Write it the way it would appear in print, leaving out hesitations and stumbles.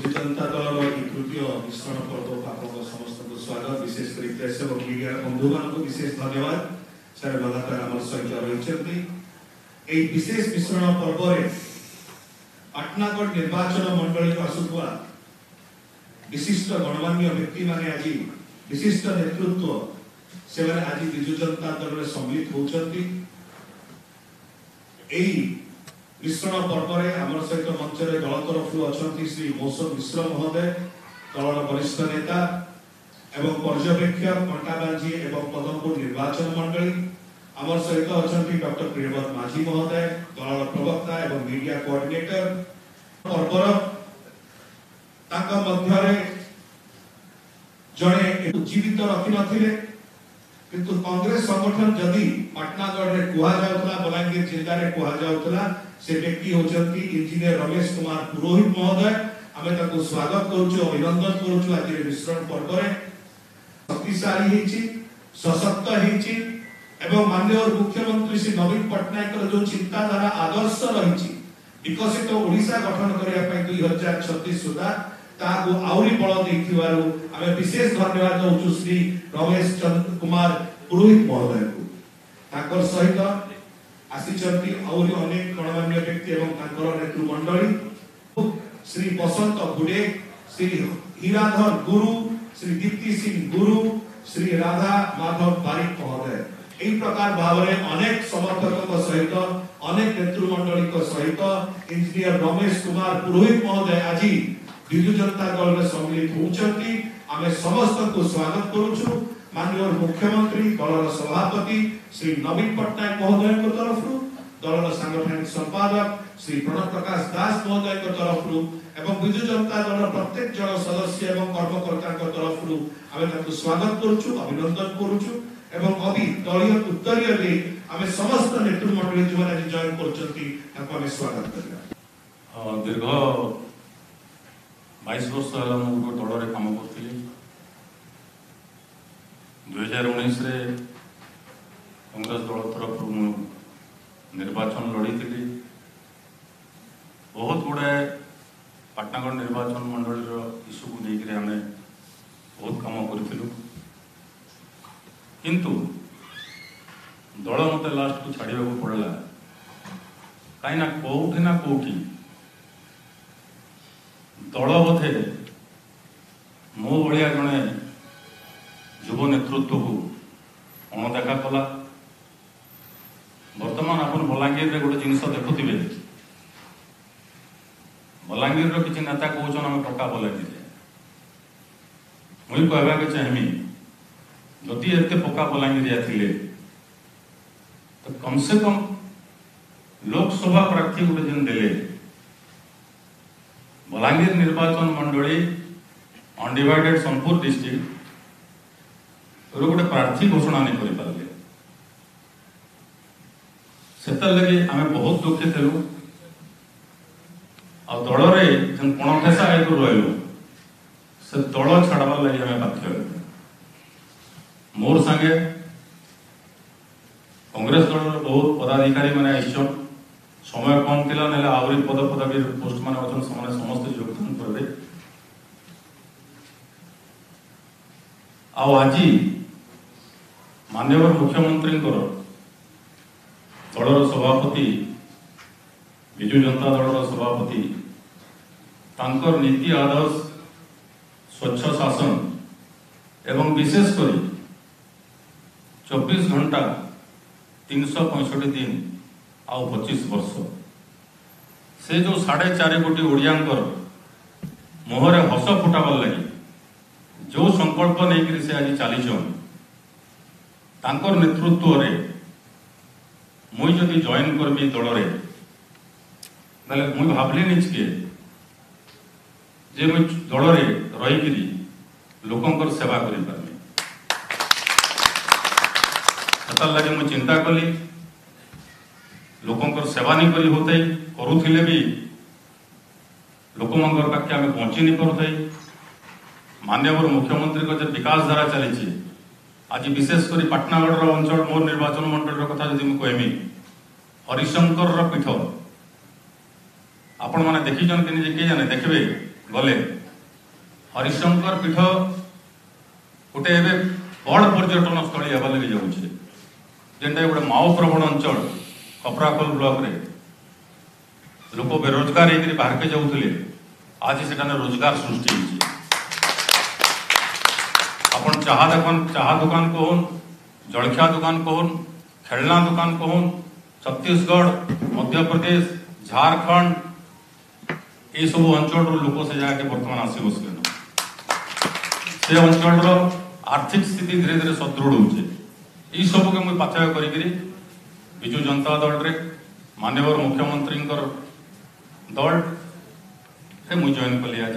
विजु जनता दल तृतीय मिश्रण पर्व आपको समस्त को स्वागत विशेष कर प्रेस और मीडिया बंधु मान को विशेष धन्यवाद सर लगातार आम सहित रही विशेष मिश्रण पर्व पाटनागढ़ निर्वाचन मंडल को आसुवा विशिष्ट गणमान्य व्यक्ति माने आज विशिष्ट नेतृत्व से आज विजु जनता दल में सम्मिलित होती मिश्रण पर्व आम सहित मंच में दल तरफ अच्छा श्री मौसम मिश्र महोदय दलर वरिष्ठ नेता एवं पर्यवेक्षक कंटाबांजी एवं पदमपुर निर्वाचन मंडली आम सहित अच्छा डॉक्टर प्रियव्रत माझी महोदय दलर प्रवक्ता एवं मीडिया कोऑर्डिनेटर पर्वर जड़े जीवित रखी नथिले किंतु कांग्रेस संगठन जदि पाटनागढ़ में कहुला बलांगीर जिले में कहुला से व्यक्ति होचंती इंजीनियर रमेश कुमार पुरोहित महोदय आमे ताको स्वागत करूछु अभिनंदन करूछु आज मिश्रण पर्व रे शक्तिशाली हेछि सशक्त हेछि एवं माननीय मुख्यमंत्री श्री नवीन पटनायक जो चिंताधारा आदर्श रहिछि विकसित ओडिशा गठन करिया पय 2036 सुधा ताको आउरी बळ दैथिबारु आमे विशेष धन्यवाद दउछु श्री रमेश चंद्र कुमार पुरोहित महोदय को ताकर सहित आसीचंती और अनेक गणमान्य व्यक्ति एवं तांकर नेतृमंडली श्री बसंत गुडे श्री हीराधर गुरु श्री दीप्ति सिंह गुरु श्री राधा माधव बारिक महोदय एई प्रकार भाव में अनेक समर्थक सहित अनेक नेतृमंडली सहित इंजीनियर रमेश कुमार पुरोहित महोदय आज विजु जनता दल में सम्मिलित होउचंती आमे समस्त को स्वागत करूछु माननीय मुख्यमंत्री दलर सभापति श्री नवीन पटनायक महोदय को तरफ दलर सांगठनिक संपादक श्री प्रणव प्रकाश दास महोदय को तरफ एवं विजु जनता दल प्रत्येक जन सदस्य एवं कर्मकर्ता को तरफ आमे ताको स्वागत करूछु अभिनंदन करूछु एवं अभी दलीय उत्तरीय ले आमे समस्त नेतृमंडली जो आज जॉइन करचंती ताको आमे स्वागत करिया दीर्घ 22 वर्ष हला मु दल रे काम करथिली 2019 रे कांग्रेस दल तरफ निर्वाचन लड़ी थी बहुत गुड़ाए पाटनागढ़ निर्वाचन मंडल इश्यू को लेकर आम बहुत कम करूँ किंतु दल मत लास्ट को छाड़ा पड़ा कहीं कौटी ना कौटी दल बोधे मो भाया जड़े युव नेतृत्व को अणदेखा कला बर्तमान आप बलांगीर रे गोटे जिनस देखुवे बलांगीर किसी नेता कहते आम पक्का बलांगीर मुझे कहवाक चाहमी जदि एत पक्का बलांगीरिया थे तो कम से कम लोकसभा प्रार्थी गोटे जन दे बलांगीर निर्वाचन मंडली अनडिवाइडेड सोनपुर डिस्ट्रिक्ट गोटे प्रार्थी घोषणा नहीं कर पारे से लगे आम बहुत दुखी थे आ दल में पणठेसा रही से दल छाड़बार लगे आम बाध्य मोर संगे कांग्रेस दल बहुत पदाधिकारी मैंने आईछन समय कम थिला नेले आवरी पद पदवी पोस्ट मान अछन समस्त योगदान करबे आज माननीय मुख्यमंत्री दलर सभापति विजु जनता दलर सभापति तांकर नीति आदर्श स्वच्छ शासन एवं विशेषकर 24 घंटा 365 दिन आउ 25 वर्ष से जो 4.5 कोटी ओडियांकर मुहरे हस फुटाबार लगी जो संकल्प नहीं से आज चलीछन तांकर नेतृत्व रे मुई जदि जॉइन करबी दल रे ताले मुई भाबली निचके जे मुई दल रे रही लोकंकर सेवा करि पारबी सतार लगे मुई चिंता कली लोकंकर सेवा नहीं करी होते करुथिले भी लोक मंगर पाखे आम पहुंची नहीं पारुथाई माननीय मुख्यमंत्री को जो विकास धारा चली आज विशेषकर पाटनागढ़ अंचल मोर निर्वाचन मंडल कथा जब मुझे कहमी हरिशंकर पीठ आपण मैंने देखी कि जाने देखिए गले हरिशंकर पीठ गोटे एवं बड़ पर्यटन स्थल हेबा लगे जाऊे जेनटा गोटे माओ प्रवण अंचल कपराखोल ब्लॉक रे लोक बेरोजगार होकर बाहर के जाऊे आज से रोजगार सृष्टि अपन चाह दुकान कहन जलखिया दुकान कहन खेलना दुकान कहन छत्तीसगढ़ मध्य प्रदेश झारखंड ये सब अंचल लोक से जाके बर्तमान आसी बसले से अंचल आर्थिक स्थिति धीरे धीरे सदृढ़ होचे ये सब के मुझे पाचय करी विजु जनता दल रे माननीय मुख्यमंत्री दल से मुझे जॉइन कली आज।